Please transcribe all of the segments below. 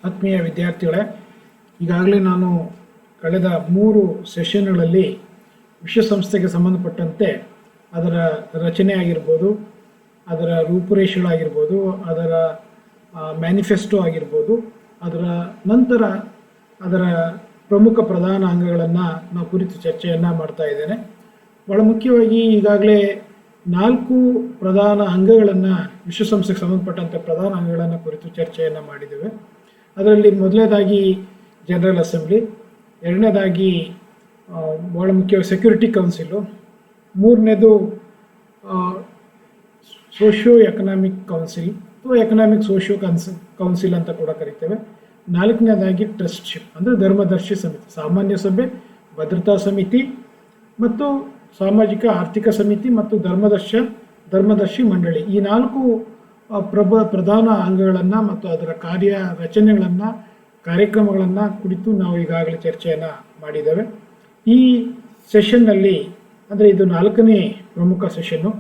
ಆತ್ಮೀಯ ವಿದ್ಯಾರ್ಥಿಗಳೇ, ಈಗಾಗಲೇ ನಾನು ಕಳೆದ 3 ಸೆಷನ್ಗಳಲ್ಲಿ ವಿಶ್ವಸಂಸ್ಥೆಗೆ ಸಂಬಂಧಪಟ್ಟಂತೆ ಅದರ ರಚನೆ ಆಗಿರ್ಬೋದು, ಅದರ ರೂಪುರೇಷೆಗಳಾಗಿರ್ಬೋದು, ಅದರ ಮ್ಯಾನಿಫೆಸ್ಟೋ ಆಗಿರ್ಬೋದು, ಅದರ ನಂತರ ಅದರ ಪ್ರಮುಖ ಪ್ರಧಾನ ಅಂಗಗಳನ್ನು ನಾವು ಕುರಿತು ಚರ್ಚೆಯನ್ನು ಮಾಡ್ತಾ ಇದ್ದೇನೆ. ಭಾಳ ಮುಖ್ಯವಾಗಿ ಈಗಾಗಲೇ 4 ಪ್ರಧಾನ ಅಂಗಗಳನ್ನು ವಿಶ್ವಸಂಸ್ಥೆಗೆ ಸಂಬಂಧಪಟ್ಟಂತೆ ಪ್ರಧಾನ ಅಂಗಗಳನ್ನು ಕುರಿತು ಚರ್ಚೆಯನ್ನು ಮಾಡಿದ್ದೇವೆ. ಅದರಲ್ಲಿ ಮೊದಲನೇದಾಗಿ ಜನರಲ್ ಅಸೆಂಬ್ಲಿ, ಎರಡನೇದಾಗಿ ಭಾಳ ಮುಖ್ಯವಾಗಿ ಸೆಕ್ಯೂರಿಟಿ ಕೌನ್ಸಿಲು, ಮೂರನೇದು ಸೋಷಿಯೋ ಎಕನಾಮಿಕ್ ಕೌನ್ಸಿಲ್ ಅಥವಾ ಎಕನಾಮಿಕ್ ಸೋಷಿಯೋ ಕೌನ್ಸಿಲ್ ಅಂತ ಕೂಡ ಕರಿತೇವೆ. ನಾಲ್ಕನೇದಾಗಿ ಟ್ರಸ್ಟ್ಶಿಪ್ ಅಂದರೆ ಧರ್ಮದರ್ಶಿ ಸಮಿತಿ, ಸಾಮಾನ್ಯ ಸಭೆ, ಭದ್ರತಾ ಸಮಿತಿ ಮತ್ತು ಸಾಮಾಜಿಕ ಆರ್ಥಿಕ ಸಮಿತಿ ಮತ್ತು ಧರ್ಮದರ್ಶಿ ಮಂಡಳಿ. ಈ 4 ಪ್ರಧಾನ ಅಂಗಗಳನ್ನು ಮತ್ತು ಅದರ ಕಾರ್ಯ ರಚನೆಗಳನ್ನು, ಕಾರ್ಯಕ್ರಮಗಳನ್ನು ಕುರಿತು ನಾವು ಈಗಾಗಲೇ ಚರ್ಚೆಯನ್ನು ಮಾಡಿದ್ದೇವೆ. ಈ ಸೆಷನ್ನಲ್ಲಿ ಅಂದರೆ ಇದು 4ನೇ ಪ್ರಮುಖ ಸೆಷನ್ನು.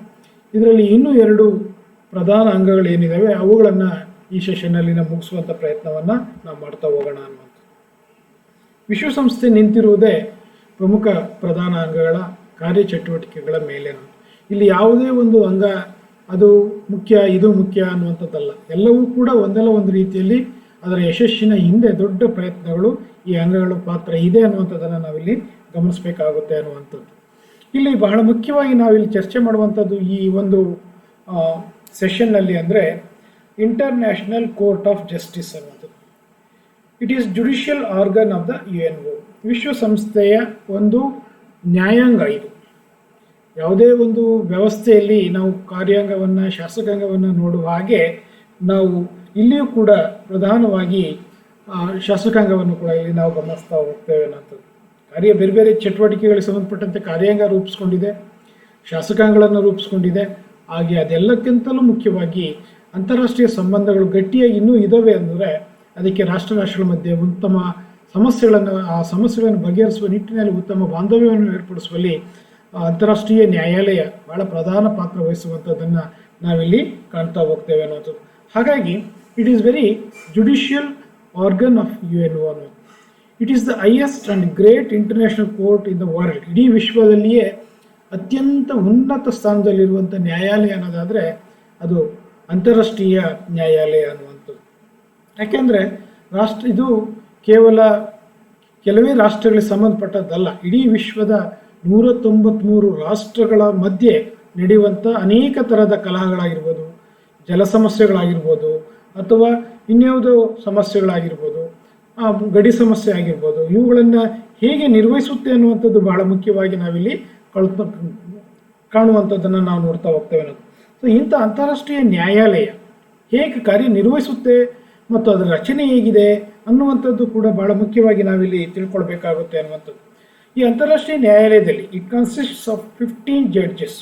ಇದರಲ್ಲಿ ಇನ್ನೂ 2 ಪ್ರಧಾನ ಅಂಗಗಳೇನಿದ್ದಾವೆ ಅವುಗಳನ್ನು ಈ ಸೆಷನ್ನಲ್ಲಿ ನಾವು ಮುಗಿಸುವಂಥ ಪ್ರಯತ್ನವನ್ನು ನಾವು ಮಾಡ್ತಾ ಹೋಗೋಣ ಅನ್ನುವಂಥ. ವಿಶ್ವಸಂಸ್ಥೆ ನಿಂತಿರುವುದೇ ಪ್ರಮುಖ ಪ್ರಧಾನ ಅಂಗಗಳ ಕಾರ್ಯಚಟುವಟಿಕೆಗಳ ಮೇಲೆ. ಇಲ್ಲಿ ಯಾವುದೇ ಒಂದು ಅಂಗ ಅದು ಮುಖ್ಯ, ಇದು ಮುಖ್ಯ ಅನ್ನುವಂಥದ್ದಲ್ಲ. ಎಲ್ಲವೂ ಕೂಡ ಒಂದಲ್ಲ ಒಂದು ರೀತಿಯಲ್ಲಿ ಅದರ ಯಶಸ್ಸಿನ ಹಿಂದೆ ದೊಡ್ಡ ಪ್ರಯತ್ನಗಳು, ಈ ಅಂಗಗಳ ಪಾತ್ರ ಇದೆ ಅನ್ನುವಂಥದ್ದನ್ನು ನಾವಿಲ್ಲಿ ಗಮನಿಸಬೇಕಾಗುತ್ತೆ ಅನ್ನುವಂಥದ್ದು. ಇಲ್ಲಿ ಬಹಳ ಮುಖ್ಯವಾಗಿ ನಾವಿಲ್ಲಿ ಚರ್ಚೆ ಮಾಡುವಂಥದ್ದು ಈ ಒಂದು ಸೆಷನ್ನಲ್ಲಿ ಅಂದರೆ ಇಂಟರ್ನ್ಯಾಷನಲ್ ಕೋರ್ಟ್ ಆಫ್ ಜಸ್ಟಿಸ್ ಅನ್ನುವಂಥದ್ದು. It is judicial organ of the UNO. ವಿಶ್ವಸಂಸ್ಥೆಯ ಒಂದು ನ್ಯಾಯಾಂಗ ಇದು. ಯಾವುದೇ ಒಂದು ವ್ಯವಸ್ಥೆಯಲ್ಲಿ ನಾವು ಕಾರ್ಯಾಂಗವನ್ನು, ಶಾಸಕಾಂಗವನ್ನು ನೋಡುವ ಹಾಗೆ ನಾವು ಇಲ್ಲಿಯೂ ಕೂಡ ಪ್ರಧಾನವಾಗಿ ಶಾಸಕಾಂಗವನ್ನು ಕೂಡ ಇಲ್ಲಿ ನಾವು ಗಮನಿಸ್ತಾ ಹೋಗ್ತೇವೆ ಅನ್ನೋಂಥದ್ದು. ಬೇರೆ ಬೇರೆ ಚಟುವಟಿಕೆಗಳಿಗೆ ಸಂಬಂಧಪಟ್ಟಂತೆ ಕಾರ್ಯಾಂಗ ರೂಪಿಸ್ಕೊಂಡಿದೆ, ಶಾಸಕಾಂಗಗಳನ್ನು ರೂಪಿಸ್ಕೊಂಡಿದೆ. ಹಾಗೆ ಅದೆಲ್ಲಕ್ಕಿಂತಲೂ ಮುಖ್ಯವಾಗಿ ಅಂತಾರಾಷ್ಟ್ರೀಯ ಸಂಬಂಧಗಳು ಗಟ್ಟಿಯಾಗಿ ಇನ್ನೂ ಇದ್ದಾವೆ ಅಂದರೆ ಅದಕ್ಕೆ ರಾಷ್ಟ್ರಗಳ ಮಧ್ಯೆ ಉತ್ತಮ ಸಮಸ್ಯೆಗಳನ್ನು ಬಗೆಹರಿಸುವ ನಿಟ್ಟಿನಲ್ಲಿ ಉತ್ತಮ ಬಾಂಧವ್ಯವನ್ನು ಏರ್ಪಡಿಸುವಲ್ಲಿ ಅಂತಾರಾಷ್ಟ್ರೀಯ ನ್ಯಾಯಾಲಯ ಬಹಳ ಪ್ರಧಾನ ಪಾತ್ರ ವಹಿಸುವಂಥದ್ದನ್ನು ನಾವಿಲ್ಲಿ ಕಾಣ್ತಾ ಹೋಗ್ತೇವೆ ಅನ್ನೋದು. ಹಾಗಾಗಿ it is very judicial organ of UNO ಅನ್ನೋದು. It is the highest and great international court in the world. ಇಡೀ ವಿಶ್ವದಲ್ಲಿಯೇ ಅತ್ಯಂತ ಉನ್ನತ ಸ್ಥಾನದಲ್ಲಿರುವಂಥ ನ್ಯಾಯಾಲಯ ಅನ್ನೋದಾದರೆ ಅದು ಅಂತಾರಾಷ್ಟ್ರೀಯ ನ್ಯಾಯಾಲಯ ಅನ್ನುವಂಥದ್ದು. ಯಾಕೆಂದರೆ ಇದು ಕೇವಲ ಕೆಲವೇ ರಾಷ್ಟ್ರಗಳಿಗೆ ಸಂಬಂಧಪಟ್ಟದ್ದಲ್ಲ. ಇಡೀ ವಿಶ್ವದ 193 ರಾಷ್ಟ್ರಗಳ ಮಧ್ಯೆ ನಡೆಯುವಂಥ ಅನೇಕ ಥರದ ಕಲಹಗಳಾಗಿರ್ಬೋದು, ಜಲ ಸಮಸ್ಯೆಗಳಾಗಿರ್ಬೋದು, ಅಥವಾ ಇನ್ಯಾವುದೋ ಸಮಸ್ಯೆಗಳಾಗಿರ್ಬೋದು, ಗಡಿ ಸಮಸ್ಯೆ ಆಗಿರ್ಬೋದು, ಇವುಗಳನ್ನು ಹೇಗೆ ನಿರ್ವಹಿಸುತ್ತೆ ಅನ್ನುವಂಥದ್ದು ಬಹಳ ಮುಖ್ಯವಾಗಿ ನಾವಿಲ್ಲಿ ಕಾಣುವಂಥದ್ದನ್ನು ನಾವು ನೋಡ್ತಾ ಹೋಗ್ತೇವೆ ಅನ್ನೋದು. ಸೊ ಇಂಥ ಅಂತಾರಾಷ್ಟ್ರೀಯ ನ್ಯಾಯಾಲಯ ಹೇಗೆ ಕಾರ್ಯನಿರ್ವಹಿಸುತ್ತೆ ಮತ್ತು ಅದರ ರಚನೆ ಹೇಗಿದೆ ಅನ್ನುವಂಥದ್ದು ಕೂಡ ಬಹಳ ಮುಖ್ಯವಾಗಿ ನಾವಿಲ್ಲಿ ತಿಳ್ಕೊಳ್ಬೇಕಾಗುತ್ತೆ ಅನ್ನುವಂಥದ್ದು. ಈ ಅಂತಾರಾಷ್ಟ್ರೀಯ ನ್ಯಾಯಾಲಯದಲ್ಲಿ it consists of 15 judges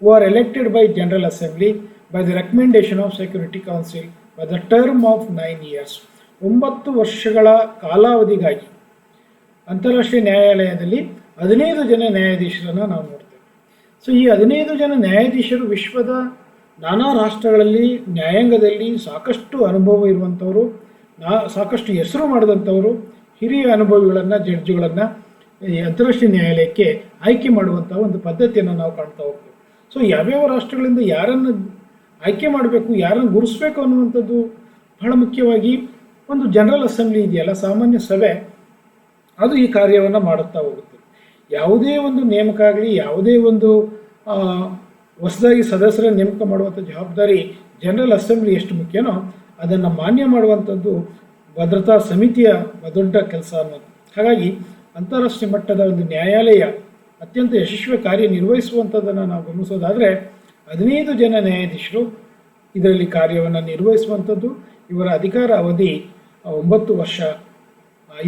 who are elected by general assembly by the recommendation of security council by the term of 9 years. 9 ವರ್ಷಗಳ ಕಾಲಾವಧಿಗಾಗಿ ಅಂತಾರಾಷ್ಟ್ರೀಯ ನ್ಯಾಯಾಲಯದಲ್ಲಿ 15 ಜನ ನ್ಯಾಯಾಧೀಶರನ್ನು ನಾವು ನೋಡ್ತೇವೆ. ಸೊ ಈ 15 ಜನ ನ್ಯಾಯಾಧೀಶರು ವಿಶ್ವದ ನಾನಾ ರಾಷ್ಟ್ರಗಳಲ್ಲಿ ನ್ಯಾಯಾಂಗದಲ್ಲಿ ಸಾಕಷ್ಟು ಅನುಭವ ಇರುವಂಥವರು, ಸಾಕಷ್ಟು ಹೆಸರು ಮಾಡಿದಂಥವರು, ಹಿರಿಯ ಅನುಭವಿಗಳನ್ನು, ಜಡ್ಜ್ಗಳನ್ನು ಈ ಅಂತಾರಾಷ್ಟ್ರೀಯ ನ್ಯಾಯಾಲಯಕ್ಕೆ ಆಯ್ಕೆ ಮಾಡುವಂಥ ಒಂದು ಪದ್ಧತಿಯನ್ನು ನಾವು ಕಾಣ್ತಾ ಹೋಗ್ತೇವೆ. ಸೊ ಯಾವ್ಯಾವ ರಾಷ್ಟ್ರಗಳಿಂದ ಯಾರನ್ನು ಆಯ್ಕೆ ಮಾಡಬೇಕು, ಯಾರನ್ನು ಗುರುಸ್ಬೇಕು ಅನ್ನುವಂಥದ್ದು ಬಹಳ ಮುಖ್ಯವಾಗಿ ಒಂದು ಜನರಲ್ ಅಸೆಂಬ್ಲಿ ಇದೆಯಲ್ಲ, ಸಾಮಾನ್ಯ ಸಭೆ, ಅದು ಈ ಕಾರ್ಯವನ್ನು ಮಾಡುತ್ತಾ ಹೋಗುತ್ತೆ. ಯಾವುದೇ ಒಂದು ನೇಮಕ ಆಗಲಿ, ಯಾವುದೇ ಒಂದು ಹೊಸದಾಗಿ ಸದಸ್ಯರ ನೇಮಕ ಮಾಡುವಂಥ ಜವಾಬ್ದಾರಿ ಜನರಲ್ ಅಸೆಂಬ್ಲಿ ಎಷ್ಟು ಮುಖ್ಯನೋ ಅದನ್ನು ಮಾನ್ಯ ಮಾಡುವಂಥದ್ದು ಭದ್ರತಾ ಸಮಿತಿಯ ದೊಡ್ಡ ಕೆಲಸ ಅನ್ನೋದು. ಹಾಗಾಗಿ ಅಂತಾರಾಷ್ಟ್ರೀಯ ಮಟ್ಟದ ಒಂದು ನ್ಯಾಯಾಲಯ ಅತ್ಯಂತ ಯಶಸ್ವಿ ಕಾರ್ಯನಿರ್ವಹಿಸುವಂಥದ್ದನ್ನು ನಾವು ಗಮನಿಸೋದಾದರೆ 15 ಜನ ನ್ಯಾಯಾಧೀಶರು ಇದರಲ್ಲಿ ಕಾರ್ಯವನ್ನು ನಿರ್ವಹಿಸುವಂಥದ್ದು. ಇವರ ಅಧಿಕಾರ ಅವಧಿ 9 ವರ್ಷ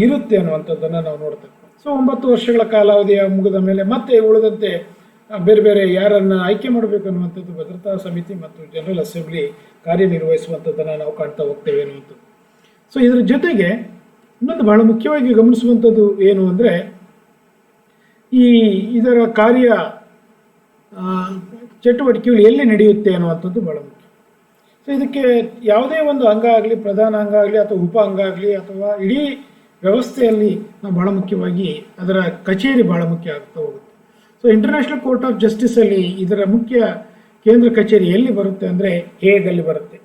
ಇರುತ್ತೆ ಅನ್ನುವಂಥದ್ದನ್ನು ನಾವು ನೋಡ್ತೇವೆ. ಸೊ 9 ವರ್ಷಗಳ ಕಾಲಾವಧಿಯ ಮುಗಿದ ಮೇಲೆ ಮತ್ತೆ ಉಳಿದಂತೆ ಬೇರೆ ಬೇರೆ ಯಾರನ್ನು ಆಯ್ಕೆ ಮಾಡಬೇಕು ಅನ್ನುವಂಥದ್ದು ಭದ್ರತಾ ಸಮಿತಿ ಮತ್ತು ಜನರಲ್ ಅಸೆಂಬ್ಲಿ ಕಾರ್ಯನಿರ್ವಹಿಸುವಂಥದ್ದನ್ನು ನಾವು ಕಾಣ್ತಾ ಹೋಗ್ತೇವೆ ಅನ್ನುವಂಥದ್ದು. ಸೊ ಇದರ ಜೊತೆಗೆ ಇನ್ನೊಂದು ಬಹಳ ಮುಖ್ಯವಾಗಿ ಗಮನಿಸುವಂಥದ್ದು ಏನು ಅಂದರೆ ಇದರ ಕಾರ್ಯ ಚಟುವಟಿಕೆಗಳು ಎಲ್ಲಿ ನಡೆಯುತ್ತೆ ಅನ್ನುವಂಥದ್ದು ಬಹಳ ಮುಖ್ಯ. ಸೊ ಸೊ ಇದಕ್ಕೆ ಯಾವುದೇ ಒಂದು ಅಂಗ ಆಗಲಿ, ಪ್ರಧಾನ ಅಂಗ ಆಗಲಿ ಅಥವಾ ಉಪ ಅಂಗ ಆಗಲಿ ಅಥವಾ ಇಡೀ ವ್ಯವಸ್ಥೆಯಲ್ಲಿ ನಾವು ಭಾಳ ಮುಖ್ಯವಾಗಿ ಅದರ ಕಚೇರಿ ಭಾಳ ಮುಖ್ಯ ಆಗ್ತಾ ಹೋಗುತ್ತೆ. ಸೊ ಇಂಟರ್ನ್ಯಾಷನಲ್ ಕೋರ್ಟ್ ಆಫ್ ಜಸ್ಟಿಸಲ್ಲಿ ಇದರ ಮುಖ್ಯ ಕೇಂದ್ರ ಕಚೇರಿ ಎಲ್ಲಿ ಬರುತ್ತೆ ಅಂದರೆ ಹೇಗಲ್ಲಿ ಬರುತ್ತೆ.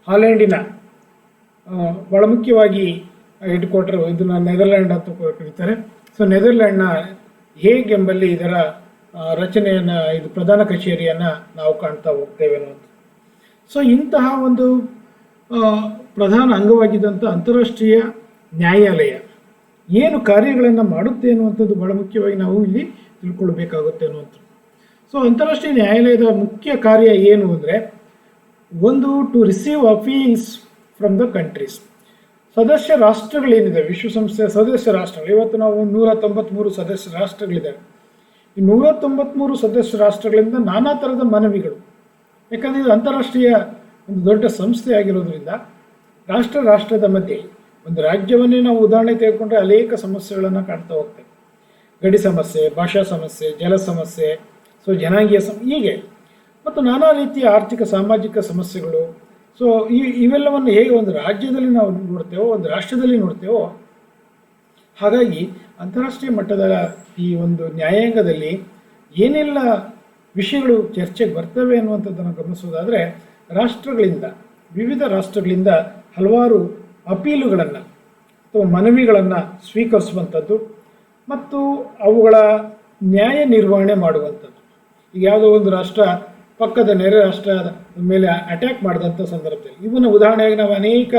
ಹಾಲೆಂಡಿನ ಭಾಳ ಮುಖ್ಯವಾಗಿ ಹೆಡ್ ಕ್ವಾರ್ಟರ್ ಇದನ್ನು ನೆದರ್ಲ್ಯಾಂಡ್ ಅಂತ ಕರೀತಾರೆ. ಸೊ ನೆದರ್ಲ್ಯಾಂಡ್ನ ಹೇಗ್ ಎಂಬಲ್ಲಿ ಇದರ ರಚನೆಯನ್ನು, ಇದು ಪ್ರಧಾನ ಕಚೇರಿಯನ್ನು ನಾವು ಕಾಣ್ತಾ ಹೋಗ್ತೇವೆ ಅನ್ನೋದು. ಸೊ ಇಂತಹ ಒಂದು ಪ್ರಧಾನ ಅಂಗವಾಗಿದ್ದಂಥ ಅಂತಾರಾಷ್ಟ್ರೀಯ ನ್ಯಾಯಾಲಯ ಏನು ಕಾರ್ಯಗಳನ್ನು ಮಾಡುತ್ತೆ ಅನ್ನುವಂಥದ್ದು ಭಾಳ ಮುಖ್ಯವಾಗಿ ನಾವು ಇಲ್ಲಿ ತಿಳ್ಕೊಳ್ಬೇಕಾಗುತ್ತೆ ಅನ್ನುವಂಥದ್ದು. ಸೊ ಅಂತಾರಾಷ್ಟ್ರೀಯ ನ್ಯಾಯಾಲಯದ ಮುಖ್ಯ ಕಾರ್ಯ ಏನು ಅಂದರೆ, ಒಂದು to receive appeals from the countries. ಸದಸ್ಯ ರಾಷ್ಟ್ರಗಳೇನಿದೆ, ವಿಶ್ವಸಂಸ್ಥೆಯ ಸದಸ್ಯ ರಾಷ್ಟ್ರಗಳು, ಇವತ್ತು ನಾವು 193 ಸದಸ್ಯ ರಾಷ್ಟ್ರಗಳಿದ್ದಾವೆ. ಈ 193 ಸದಸ್ಯ ರಾಷ್ಟ್ರಗಳಿಂದ ನಾನಾ ಥರದ ಮನವಿಗಳು, ಯಾಕಂದರೆ ಇದು ಅಂತಾರಾಷ್ಟ್ರೀಯ ಒಂದು ದೊಡ್ಡ ಸಂಸ್ಥೆ ಆಗಿರೋದ್ರಿಂದ ರಾಷ್ಟ್ರದ ಮಧ್ಯೆ ಒಂದು ರಾಜ್ಯವನ್ನೇ ನಾವು ಉದಾಹರಣೆ ತೆಗೆದುಕೊಂಡ್ರೆ ಅನೇಕ ಸಮಸ್ಯೆಗಳನ್ನು ಕಾಣ್ತಾ ಹೋಗ್ತೇವೆ. ಗಡಿ ಸಮಸ್ಯೆ, ಭಾಷಾ ಸಮಸ್ಯೆ, ಜಲ ಸಮಸ್ಯೆ, ಸೊ ಜನಾಂಗೀಯ ಹೀಗೆ ಮತ್ತು ನಾನಾ ರೀತಿಯ ಆರ್ಥಿಕ ಸಾಮಾಜಿಕ ಸಮಸ್ಯೆಗಳು. ಸೊ ಇವೆಲ್ಲವನ್ನು ಹೇಗೆ ಒಂದು ರಾಜ್ಯದಲ್ಲಿ ನಾವು ನೋಡ್ತೇವೋ, ಒಂದು ರಾಷ್ಟ್ರದಲ್ಲಿ ನೋಡ್ತೇವೋ, ಹಾಗಾಗಿ ಅಂತಾರಾಷ್ಟ್ರೀಯ ಮಟ್ಟದ ಈ ಒಂದು ನ್ಯಾಯಾಂಗದಲ್ಲಿ ಏನೆಲ್ಲ ವಿಷಯಗಳು ಚರ್ಚೆಗೆ ಬರ್ತವೆ ಅನ್ನುವಂಥದ್ದನ್ನು ಗಮನಿಸೋದಾದರೆ, ವಿವಿಧ ರಾಷ್ಟ್ರಗಳಿಂದ ಹಲವಾರು ಅಪೀಲುಗಳನ್ನು ಅಥವಾ ಮನವಿಗಳನ್ನು ಸ್ವೀಕರಿಸುವಂಥದ್ದು ಮತ್ತು ಅವುಗಳ ನ್ಯಾಯ ನಿರ್ವಹಣೆ ಮಾಡುವಂಥದ್ದು. ಈಗ ಯಾವುದೋ ಒಂದು ರಾಷ್ಟ್ರ ಪಕ್ಕದ ನೆರೆ ರಾಷ್ಟ್ರದ ಮೇಲೆ ಅಟ್ಯಾಕ್ ಮಾಡಿದಂಥ ಸಂದರ್ಭದಲ್ಲಿ, ಇವನ್ನ ಉದಾಹರಣೆಯಾಗಿ ನಾವು ಅನೇಕ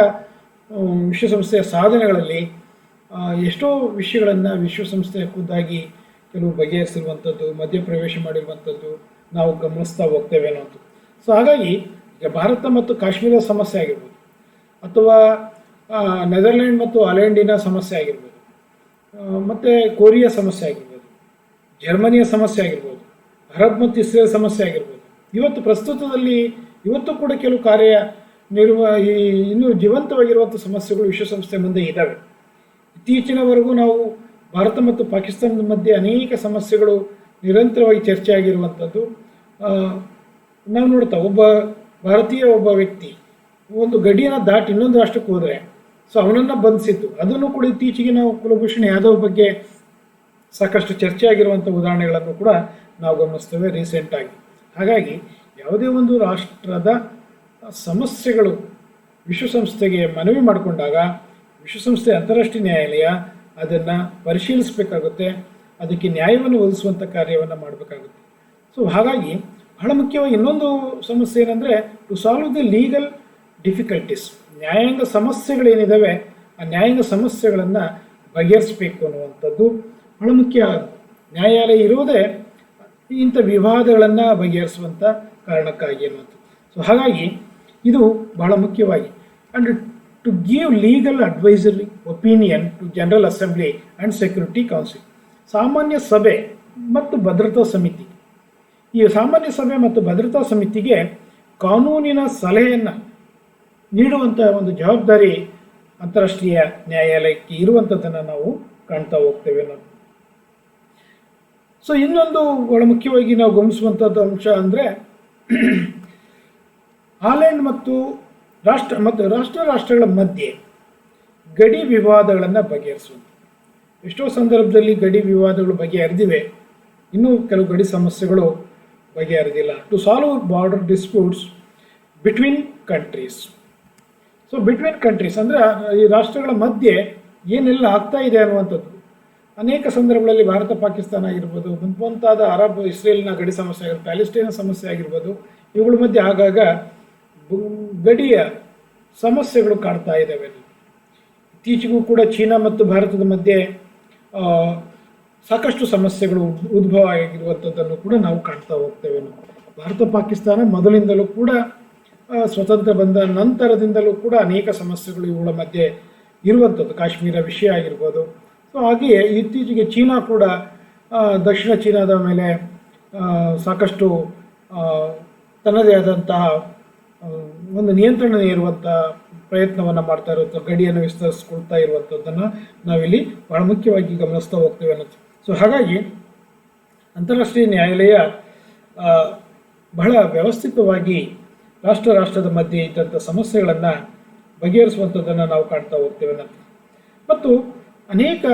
ವಿಶ್ವಸಂಸ್ಥೆಯ ಸಾಧನೆಗಳಲ್ಲಿ ಎಷ್ಟೋ ವಿಷಯಗಳನ್ನು ವಿಶ್ವಸಂಸ್ಥೆಯ ಖುದ್ದಾಗಿ ಕೆಲವು ಬಗೆಹರಿಸಿರುವಂಥದ್ದು, ಮಧ್ಯಪ್ರವೇಶ ಮಾಡಿರುವಂಥದ್ದು ನಾವು ಗಮನಿಸ್ತಾ ಹೋಗ್ತೇವೆ ಅನ್ನೋದು. ಸೊ ಹಾಗಾಗಿ ಈಗ ಭಾರತ ಮತ್ತು ಕಾಶ್ಮೀರದ ಸಮಸ್ಯೆ ಆಗಿರ್ಬೋದು, ಅಥವಾ ನೆದರ್ಲ್ಯಾಂಡ್ ಮತ್ತು ಹಾಲೆಂಡಿನ ಸಮಸ್ಯೆ ಆಗಿರ್ಬೋದು, ಮತ್ತು ಕೊರಿಯಾ ಸಮಸ್ಯೆ ಆಗಿರ್ಬೋದು, ಜರ್ಮನಿಯ ಸಮಸ್ಯೆ ಆಗಿರ್ಬೋದು, ಅರಬ್ ಮತ್ತು ಇಸ್ರೇಲ್ ಸಮಸ್ಯೆ ಆಗಿರ್ಬೋದು, ಇವತ್ತು ಕೂಡ ಕೆಲವು ಇನ್ನೂ ಜೀವಂತವಾಗಿರುವಂಥ ಸಮಸ್ಯೆಗಳು ವಿಶ್ವಸಂಸ್ಥೆ ಮುಂದೆ ಇದ್ದಾವೆ. ಇತ್ತೀಚಿನವರೆಗೂ ನಾವು ಭಾರತ ಮತ್ತು ಪಾಕಿಸ್ತಾನದ ಮಧ್ಯೆ ಅನೇಕ ಸಮಸ್ಯೆಗಳು ನಿರಂತರವಾಗಿ ಚರ್ಚೆ ಆಗಿರುವಂಥದ್ದು ನಾವು ನೋಡ್ತಾ, ಒಬ್ಬ ವ್ಯಕ್ತಿ ಒಂದು ಗಡಿಯನ್ನು ದಾಟಿ ಇನ್ನೊಂದು ರಾಷ್ಟ್ರಕ್ಕೆ ಹೋದರೆ ಸೊ ಅವನನ್ನು ಬಂಧಿಸಿದ್ದು, ಅದನ್ನು ಕೂಡ ಇತ್ತೀಚೆಗೆ ನಾವು ಕುಲಭೂಷಣ್ ಯಾದವ್ ಬಗ್ಗೆ ಸಾಕಷ್ಟು ಚರ್ಚೆ ಆಗಿರುವಂಥ ಉದಾಹರಣೆಗಳನ್ನು ಕೂಡ ನಾವು ಗಮನಿಸ್ತೇವೆ ರೀಸೆಂಟಾಗಿ. ಹಾಗಾಗಿ ಯಾವುದೇ ಒಂದು ರಾಷ್ಟ್ರದ ಸಮಸ್ಯೆಗಳು ವಿಶ್ವಸಂಸ್ಥೆಗೆ ಮನವಿ ಮಾಡಿಕೊಂಡಾಗ ವಿಶ್ವಸಂಸ್ಥೆ ಅಂತಾರಾಷ್ಟ್ರೀಯ ನ್ಯಾಯಾಲಯ ಅದನ್ನು ಪರಿಶೀಲಿಸಬೇಕಾಗುತ್ತೆ, ಅದಕ್ಕೆ ನ್ಯಾಯವನ್ನು ಒದಗಿಸುವಂಥ ಕಾರ್ಯವನ್ನು ಮಾಡಬೇಕಾಗುತ್ತೆ. ಸೊ ಹಾಗಾಗಿ ಬಹಳ ಮುಖ್ಯವಾಗಿ ಇನ್ನೊಂದು ಸಮಸ್ಯೆ ಏನಂದರೆ, to solve the legal difficulties, ನ್ಯಾಯಾಂಗ ಸಮಸ್ಯೆಗಳೇನಿದ್ದಾವೆ ಆ ನ್ಯಾಯಾಂಗ ಸಮಸ್ಯೆಗಳನ್ನು ಬಗೆಹರಿಸಬೇಕು ಅನ್ನುವಂಥದ್ದು ಬಹಳ ಮುಖ್ಯ. ನ್ಯಾಯಾಲಯ ಇರುವುದೇ ಇಂಥ ವಿವಾದಗಳನ್ನು ಬಗೆಹರಿಸುವಂಥ ಕಾರಣಕ್ಕಾಗಿ ಅನ್ನುವಂಥದ್ದು. ಸೊ ಹಾಗಾಗಿ ಇದು ಬಹಳ ಮುಖ್ಯವಾಗಿ. And to give legal advisory opinion to general assembly and security council, ಸಾಮಾನ್ಯ ಸಭೆ ಮತ್ತು ಭದ್ರತಾ ಸಮಿತಿ. ಈ ಸಾಮಾನ್ಯ ಸಭೆ ಮತ್ತು ಭದ್ರತಾ ಸಮಿತಿಗೆ ಕಾನೂನಿನ ಸಲಹೆಯನ್ನು ನೀಡುವಂಥ ಒಂದು ಜವಾಬ್ದಾರಿ ಅಂತಾರಾಷ್ಟ್ರೀಯ ನ್ಯಾಯಾಲಯಕ್ಕೆ ಇರುವಂಥದ್ದನ್ನು ನಾವು ಕಾಣ್ತಾ ಹೋಗ್ತೇವೆ ನಾವು. ಸೊ ಇನ್ನೊಂದು ಬಹಳ ಮುಖ್ಯವಾಗಿ ನಾವು ಗಮನಿಸುವಂಥದ್ದು ಅಂಶ ಅಂದರೆ, ಹಾಲೆಂಡ್ ಮತ್ತು ರಾಷ್ಟ್ರಗಳ ಮಧ್ಯೆ ಗಡಿ ವಿವಾದಗಳನ್ನು ಬಗೆಹರಿಸುವಂಥ, ಎಷ್ಟೋ ಸಂದರ್ಭದಲ್ಲಿ ಗಡಿ ವಿವಾದಗಳು ಬಗೆಹರಿದಿವೆ, ಇನ್ನೂ ಕೆಲವು ಗಡಿ ಸಮಸ್ಯೆಗಳು ಬಗೆಹರಿದಿಲ್ಲ. To solve border disputes between countries. So between countries ಅಂದರೆ ಈ ರಾಷ್ಟ್ರಗಳ ಮಧ್ಯೆ ಏನೆಲ್ಲ ಆಗ್ತಾ ಇದೆ ಅನ್ನುವಂಥದ್ದು. ಅನೇಕ ಸಂದರ್ಭಗಳಲ್ಲಿ ಭಾರತ ಪಾಕಿಸ್ತಾನ ಆಗಿರ್ಬೋದು, ಮುಂತಾದ ಅರಬ್ ಇಸ್ರೇಲ್ನ ಗಡಿ ಸಮಸ್ಯೆ ಆಗಿರ್ಬೋದು, ಪ್ಯಾಲೆಸ್ಟೈನ್ ಸಮಸ್ಯೆ ಆಗಿರ್ಬೋದು, ಇವುಗಳ ಮಧ್ಯೆ ಆಗಾಗ ಗಡಿಯ ಸಮಸ್ಯೆಗಳು ಕಾಡ್ತಾ ಇದ್ದಾವೆ. ಇತ್ತೀಚೆಗೂ ಕೂಡ ಚೀನಾ ಮತ್ತು ಭಾರತದ ಮಧ್ಯೆ ಸಾಕಷ್ಟು ಸಮಸ್ಯೆಗಳು ಉದ್ಭವ ಆಗಿರುವಂಥದ್ದನ್ನು ಕೂಡ ನಾವು ಕಾಣ್ತಾ ಹೋಗ್ತೇವೆ. ಭಾರತ ಪಾಕಿಸ್ತಾನ ಮೊದಲಿಂದಲೂ ಕೂಡ ಸ್ವತಂತ್ರ ಬಂದ ನಂತರದಿಂದಲೂ ಕೂಡ ಅನೇಕ ಸಮಸ್ಯೆಗಳು ಇವುಗಳ ಮಧ್ಯೆ ಇರುವಂಥದ್ದು, ಕಾಶ್ಮೀರ ವಿಷಯ ಆಗಿರ್ಬೋದು. ಸೊ ಹಾಗೆಯೇ ಇತ್ತೀಚೆಗೆ ಚೀನಾ ಕೂಡ ದಕ್ಷಿಣ ಚೀನಾದ ಮೇಲೆ ಸಾಕಷ್ಟು ತನ್ನದೇ ಆದಂತಹ ಒಂದು ನಿಯಂತ್ರಣ ಇರುವಂಥ ಪ್ರಯತ್ನವನ್ನು ಮಾಡ್ತಾ ಇರುವಂಥ, ಗಡಿಯನ್ನು ವಿಸ್ತರಿಸ್ಕೊಳ್ತಾ ಇರುವಂಥದ್ದನ್ನು ನಾವಿಲ್ಲಿ ಬಹಳ ಮುಖ್ಯವಾಗಿ ಗಮನಿಸ್ತಾ ಹೋಗ್ತೇವೆ ಅನ್ನೋದು. ಸೊ ಹಾಗಾಗಿ ಅಂತಾರಾಷ್ಟ್ರೀಯ ನ್ಯಾಯಾಲಯ ಬಹಳ ವ್ಯವಸ್ಥಿತವಾಗಿ ರಾಷ್ಟ್ರದ ಮಧ್ಯೆ ಇದ್ದಂಥ ಸಮಸ್ಯೆಗಳನ್ನು ಬಗೆಹರಿಸುವಂಥದ್ದನ್ನು ನಾವು ಕಾಣ್ತಾ ಹೋಗ್ತೇವೆ ನಂತರ. ಮತ್ತು ಅನೇಕ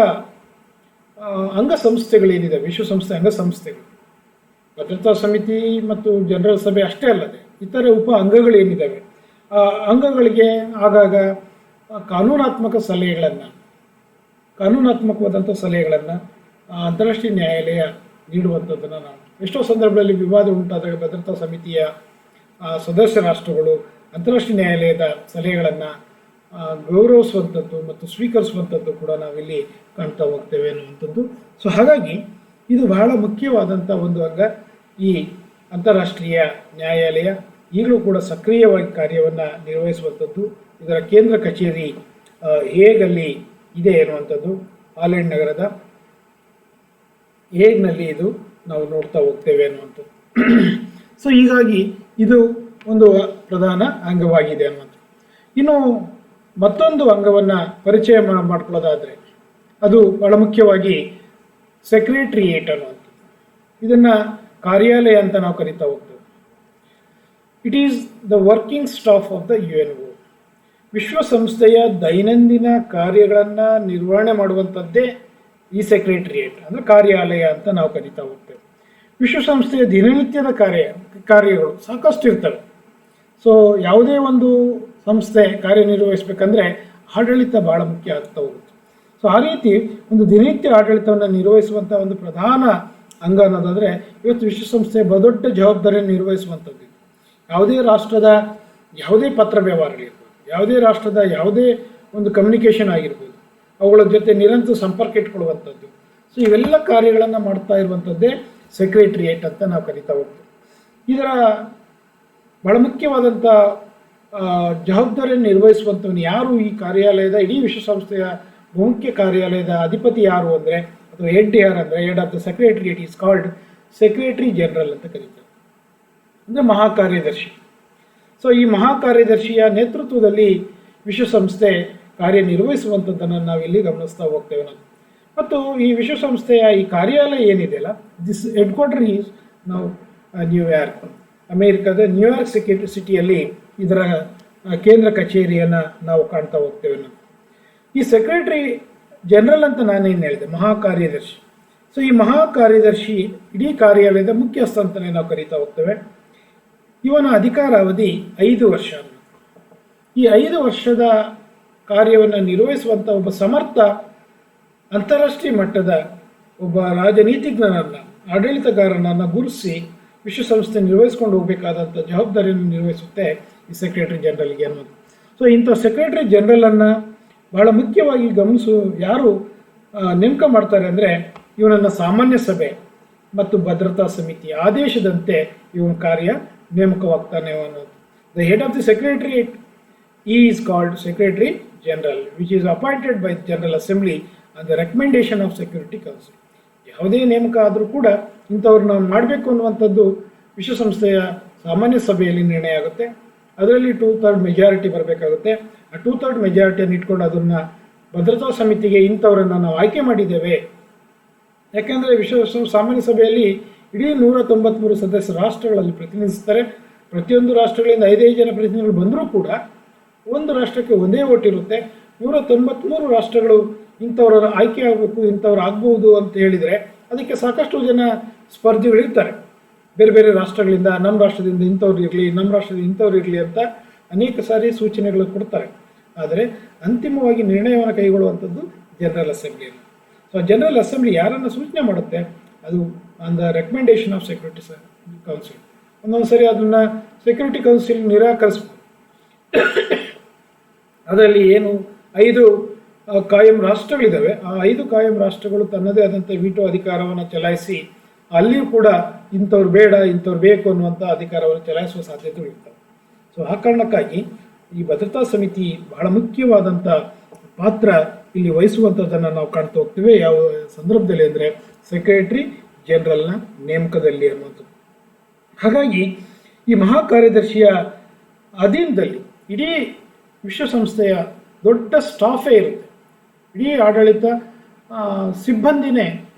ಅಂಗಸಂಸ್ಥೆಗಳೇನಿದೆ, ವಿಶ್ವಸಂಸ್ಥೆ ಅಂಗಸಂಸ್ಥೆಗಳು, ಭದ್ರತಾ ಸಮಿತಿ ಮತ್ತು ಜನರಲ್ ಸಭೆ ಅಷ್ಟೇ ಅಲ್ಲದೆ ಇತರೆ ಉಪ ಅಂಗಗಳೇನಿದ್ದಾವೆ ಆ ಅಂಗಗಳಿಗೆ ಆಗಾಗ ಕಾನೂನಾತ್ಮಕವಾದಂಥ ಸಲಹೆಗಳನ್ನು ಅಂತಾರಾಷ್ಟ್ರೀಯ ನ್ಯಾಯಾಲಯ ನೀಡುವಂಥದ್ದನ್ನು ನಾವು ಎಷ್ಟೋ ಸಂದರ್ಭದಲ್ಲಿ ವಿವಾದ ಉಂಟಾದಾಗ ಭದ್ರತಾ ಸಮಿತಿಯ ಸದಸ್ಯ ರಾಷ್ಟ್ರಗಳು ಅಂತಾರಾಷ್ಟ್ರೀಯ ನ್ಯಾಯಾಲಯದ ಸಲಹೆಗಳನ್ನು ಗೌರವಿಸುವಂಥದ್ದು ಮತ್ತು ಸ್ವೀಕರಿಸುವಂಥದ್ದು ಕೂಡ ನಾವಿಲ್ಲಿ ಕಾಣ್ತಾ ಹೋಗ್ತೇವೆ ಅನ್ನುವಂಥದ್ದು. ಸೊ ಹಾಗಾಗಿ ಇದು ಬಹಳ ಮುಖ್ಯವಾದಂಥ ಒಂದು ಅಂಗ. ಈ ಅಂತಾರಾಷ್ಟ್ರೀಯ ನ್ಯಾಯಾಲಯ ಈಗಲೂ ಕೂಡ ಸಕ್ರಿಯವಾಗಿ ಕಾರ್ಯವನ್ನು ನಿರ್ವಹಿಸುವಂಥದ್ದು. ಇದರ ಕೇಂದ್ರ ಕಚೇರಿ ಹೇಗಲ್ಲಿ ಇದೆ ಅನ್ನುವಂಥದ್ದು, ಹಾಲೆಂಡ್ ನಗರದ ಹೇಗ್ನಲ್ಲಿ ಇದು ನಾವು ನೋಡ್ತಾ ಹೋಗ್ತೇವೆ ಅನ್ನುವಂಥದ್ದು. ಸೊ ಹೀಗಾಗಿ ಇದು ಒಂದು ಪ್ರಧಾನ ಅಂಗವಾಗಿದೆ ಅನ್ನುವಂಥದ್ದು. ಇನ್ನು ಮತ್ತೊಂದು ಅಂಗವನ್ನು ಪರಿಚಯ ಮಾಡ್ಕೊಳ್ಳೋದಾದರೆ ಅದು ಬಹಳ ಮುಖ್ಯವಾಗಿ ಸೆಕ್ರೆಟ್ರಿಯೇಟ್ ಅನ್ನುವಂಥದ್ದು. ಇದನ್ನು ಕಾರ್ಯಾಲಯ ಅಂತ ನಾವು ಕರಿತಾ ಹೋಗ್ತೇವೆ. It is the working staff of the UNO. ವಿಶ್ವಸಂಸ್ಥೆಯ ದೈನಂದಿನ ಕಾರ್ಯಗಳನ್ನು ನಿರ್ವಹಣೆ ಮಾಡುವಂಥದ್ದೇ ಈ ಸೆಕ್ರೆಟ್ರಿಯೇಟ್ ಅಂದರೆ ಕಾರ್ಯಾಲಯ ಅಂತ ನಾವು ಕರಿತಾ ಹೋಗ್ತೇವೆ. ವಿಶ್ವಸಂಸ್ಥೆಯ ದಿನನಿತ್ಯದ ಕಾರ್ಯಗಳು ಸಾಕಷ್ಟು ಇರ್ತವೆ. ಸೊ ಯಾವುದೇ ಒಂದು ಸಂಸ್ಥೆ ಕಾರ್ಯನಿರ್ವಹಿಸಬೇಕಂದ್ರೆ ಆಡಳಿತ ಭಾಳ ಮುಖ್ಯ ಆಗ್ತಾ ಹೋಗುತ್ತೆ. ಸೊ ಆ ರೀತಿ ಒಂದು ದಿನನಿತ್ಯ ಆಡಳಿತವನ್ನು ನಿರ್ವಹಿಸುವಂಥ ಒಂದು ಪ್ರಧಾನ ಅಂಗ ಅನ್ನೋದಾದರೆ ಇವತ್ತು ವಿಶ್ವಸಂಸ್ಥೆಯ ಬಹುದೊಡ್ಡ ಜವಾಬ್ದಾರಿಯನ್ನು ನಿರ್ವಹಿಸುವಂಥದ್ದು. ಯಾವುದೇ ರಾಷ್ಟ್ರದ ಯಾವುದೇ ಪತ್ರ ವ್ಯವಹಾರಗಳಿರ್ಬೋದು, ಯಾವುದೇ ರಾಷ್ಟ್ರದ ಯಾವುದೇ ಒಂದು ಕಮ್ಯುನಿಕೇಷನ್ ಆಗಿರ್ಬೋದು, ಅವುಗಳ ಜೊತೆ ನಿರಂತರ ಸಂಪರ್ಕ ಇಟ್ಕೊಳ್ಳುವಂಥದ್ದು. ಸೊ ಇವೆಲ್ಲ ಕಾರ್ಯಗಳನ್ನು ಮಾಡ್ತಾ ಇರುವಂಥದ್ದೇ ಸೆಕ್ರೆಟ್ರಿಯೇಟ್ ಅಂತ ನಾವು ಕರಿತಾ ಹೋಗ್ತೀವಿ. ಇದರ ಬಹಳ ಮುಖ್ಯವಾದಂಥ ಜವಾಬ್ದಾರಿಯನ್ನು ನಿರ್ವಹಿಸುವಂಥವನು ಯಾರು, ಈ ಕಾರ್ಯಾಲಯದ ಇಡೀ ವಿಶ್ವಸಂಸ್ಥೆಯ ಮುಖ್ಯ ಕಾರ್ಯಾಲಯದ ಅಧಿಪತಿ ಯಾರು ಅಂದರೆ ಅಥವಾ ಹೆಡ್ ಯಾರು ಅಂದರೆ head of the secretariat is called secretary general ಅಂತ ಕರೀತಾರೆ, ಅಂದರೆ ಮಹಾಕಾರ್ಯದರ್ಶಿ. ಸೊ ಈ ಮಹಾಕಾರ್ಯದರ್ಶಿಯ ನೇತೃತ್ವದಲ್ಲಿ ವಿಶ್ವಸಂಸ್ಥೆ ಕಾರ್ಯನಿರ್ವಹಿಸುವಂಥದ್ದನ್ನು ನಾವಿಲ್ಲಿ ಗಮನಿಸ್ತಾ ಹೋಗ್ತೇವೆ ನಾವು. ಮತ್ತು ಈ ವಿಶ್ವಸಂಸ್ಥೆಯ ಈ ಕಾರ್ಯಾಲಯ ಏನಿದೆಯಲ್ಲ, ದಿಸ್ ಹೆಡ್ ಕ್ವಾರ್ಟರ್ ಈಸ್ ನಾವು ನ್ಯೂಯಾರ್ಕ್, ಅಮೇರಿಕಾದ ನ್ಯೂಯಾರ್ಕ್ ಸಿಟಿಯಲ್ಲಿ ಇದರ ಕೇಂದ್ರ ಕಚೇರಿಯನ್ನು ನಾವು ಕಾಣ್ತಾ ಹೋಗ್ತೇವೆ ನಾವು. ಈ ಸೆಕ್ರೆಟರಿ ಜನರಲ್ ಅಂತ ನಾನೇನು ಹೇಳಿದೆ, ಮಹಾಕಾರ್ಯದರ್ಶಿ. ಸೊ ಈ ಮಹಾಕಾರ್ಯದರ್ಶಿ ಇಡೀ ಕಾರ್ಯಾಲಯದ ಮುಖ್ಯಸ್ಥ ಅಂತಲೇ ನಾವು ಕರೀತಾ ಹೋಗ್ತೇವೆ. ಇವನ ಅಧಿಕಾರಾವಧಿ 5 ವರ್ಷ. ಈ 5 ವರ್ಷದ ಕಾರ್ಯವನ್ನು ನಿರ್ವಹಿಸುವಂಥ ಒಬ್ಬ ಸಮರ್ಥ ಅಂತಾರಾಷ್ಟ್ರೀಯ ಮಟ್ಟದ ಒಬ್ಬ ರಾಜನೀತಿಜ್ಞನನ್ನು, ಆಡಳಿತಗಾರನನ್ನು ಗುರುತಿಸಿ ವಿಶ್ವಸಂಸ್ಥೆ ನಿರ್ವಹಿಸ್ಕೊಂಡು ಹೋಗಬೇಕಾದಂಥ ಜವಾಬ್ದಾರಿಯನ್ನು ನಿರ್ವಹಿಸುತ್ತೆ ಈ ಸೆಕ್ರೆಟರಿ ಜನರಲ್ಗೆ ಅನ್ನೋದು. ಸೊ ಇಂಥ ಸೆಕ್ರೆಟರಿ ಜನರಲನ್ನು ಬಹಳ ಮುಖ್ಯವಾಗಿ ಯಾರು ನೇಮಕ ಮಾಡ್ತಾರೆ ಅಂದರೆ ಇವನನ್ನು ಸಾಮಾನ್ಯ ಸಭೆ ಮತ್ತು ಭದ್ರತಾ ಸಮಿತಿ ಆದೇಶದಂತೆ ಇವನ ಕಾರ್ಯ ನೇಮಕವಾಗ್ತಾನೆ ಅನ್ನೋದು. The head of the secretariat is called secretary general which is appointed by general assembly on the recommendation of security council. ಯಾವುದೇ ನೇಮಕ ಆದರೂ ಕೂಡ ಇಂಥವ್ರನ್ನ ಮಾಡಬೇಕು ಅನ್ನುವಂಥದ್ದು ವಿಶ್ವಸಂಸ್ಥೆಯ ಸಾಮಾನ್ಯ ಸಭೆಯಲ್ಲಿ ನಿರ್ಣಯ ಆಗುತ್ತೆ. ಅದರಲ್ಲಿ 2/3 ಮೆಜಾರಿಟಿ ಬರಬೇಕಾಗುತ್ತೆ. ಆ 2/3 ಮೆಜಾರಿಟಿಯನ್ನು ಇಟ್ಕೊಂಡು ಅದನ್ನು ಭದ್ರತಾ ಸಮಿತಿಗೆ ಇಂಥವರನ್ನು ನಾವು ಆಯ್ಕೆ ಮಾಡಿದ್ದೇವೆ. ಯಾಕೆಂದರೆ ವಿಶ್ವಸಂಸ್ಥೆ ಸಾಮಾನ್ಯ ಸಭೆಯಲ್ಲಿ ಇಡೀ 193 ಸದಸ್ಯ ರಾಷ್ಟ್ರಗಳಲ್ಲಿ ಪ್ರತಿನಿಧಿಸ್ತಾರೆ. ಪ್ರತಿಯೊಂದು ರಾಷ್ಟ್ರಗಳಿಂದ 5 ಜನ ಪ್ರತಿನಿಧಿಗಳು ಬಂದರೂ ಕೂಡ ಒಂದು ರಾಷ್ಟ್ರಕ್ಕೆ ಒಂದೇ ಓಟ್ ಇರುತ್ತೆ. 193 ರಾಷ್ಟ್ರಗಳು ಇಂಥವ್ರ ಆಯ್ಕೆ ಆಗಬೇಕು, ಇಂಥವ್ರು ಆಗ್ಬೋದು ಅಂತ ಹೇಳಿದರೆ ಅದಕ್ಕೆ ಸಾಕಷ್ಟು ಜನ ಸ್ಪರ್ಧಿಗಳಿರ್ತಾರೆ. ಬೇರೆ ಬೇರೆ ರಾಷ್ಟ್ರಗಳಿಂದ ನಮ್ಮ ರಾಷ್ಟ್ರದಿಂದ ಇಂಥವ್ರು ಇರಲಿ, ನಮ್ಮ ರಾಷ್ಟ್ರದಿಂದ ಇಂಥವ್ರು ಇರಲಿ ಅಂತ ಅನೇಕ ಸಾರಿ ಸೂಚನೆಗಳು ಕೊಡ್ತಾರೆ. ಆದರೆ ಅಂತಿಮವಾಗಿ ನಿರ್ಣಯವನ್ನು ಕೈಗೊಳ್ಳುವಂಥದ್ದು ಜನರಲ್ ಅಸೆಂಬ್ಲಿಯಲ್ಲಿ. ಸೊ ಜನರಲ್ ಅಸೆಂಬ್ಲಿ ಯಾರನ್ನು ಸೂಚನೆ ಮಾಡುತ್ತೆ, ಅದು on the recommendation of security council. ಒಂದೊಂದು ಸರಿ ಅದನ್ನು ಸೆಕ್ಯೂರಿಟಿ ಕೌನ್ಸಿಲ್ ನಿರಾಕರಿಸ್ಬೋದು. ಅದರಲ್ಲಿ ಏನು 5 ಕಾಯಂ ರಾಷ್ಟ್ರಗಳಿದ್ದಾವೆ, ಆ 5 ಕಾಯಂ ರಾಷ್ಟ್ರಗಳು ತನ್ನದೇ ಆದಂಥ ವೀಟೋ ಅಧಿಕಾರವನ್ನು ಚಲಾಯಿಸಿ ಅಲ್ಲಿಯೂ ಕೂಡ ಇಂಥವ್ರು ಬೇಡ, ಇಂಥವ್ರು ಬೇಕು ಅನ್ನುವಂಥ ಅಧಿಕಾರವನ್ನು ಚಲಾಯಿಸುವ ಸಾಧ್ಯತೆಗಳು ಇರ್ತವೆ. ಸೊ ಆ ಕಾರಣಕ್ಕಾಗಿ ಈ ಭದ್ರತಾ ಸಮಿತಿ ಬಹಳ ಮುಖ್ಯವಾದಂಥ ಪಾತ್ರ ಇಲ್ಲಿ ವಹಿಸುವಂಥದ್ದನ್ನು ನಾವು ಕಾಣ್ತಾ ಹೋಗ್ತೀವಿ. ಯಾವ ಸಂದರ್ಭದಲ್ಲಿ ಅಂದರೆ ಸೆಕ್ರೆಟರಿ ಜನರಲ್ನ ನೇಮಕದಲ್ಲಿ ಅನ್ನುವಂಥದ್ದು. ಹಾಗಾಗಿ ಈ ಮಹಾಕಾರ್ಯದರ್ಶಿಯ ಅಧೀನದಲ್ಲಿ ಇಡೀ ವಿಶ್ವಸಂಸ್ಥೆಯ ದೊಡ್ಡ ಸ್ಟಾಫೇ ಇರುತ್ತೆ. ಇಡೀ ಆಡಳಿತ ಸಿಬ್ಬಂದಿನೇ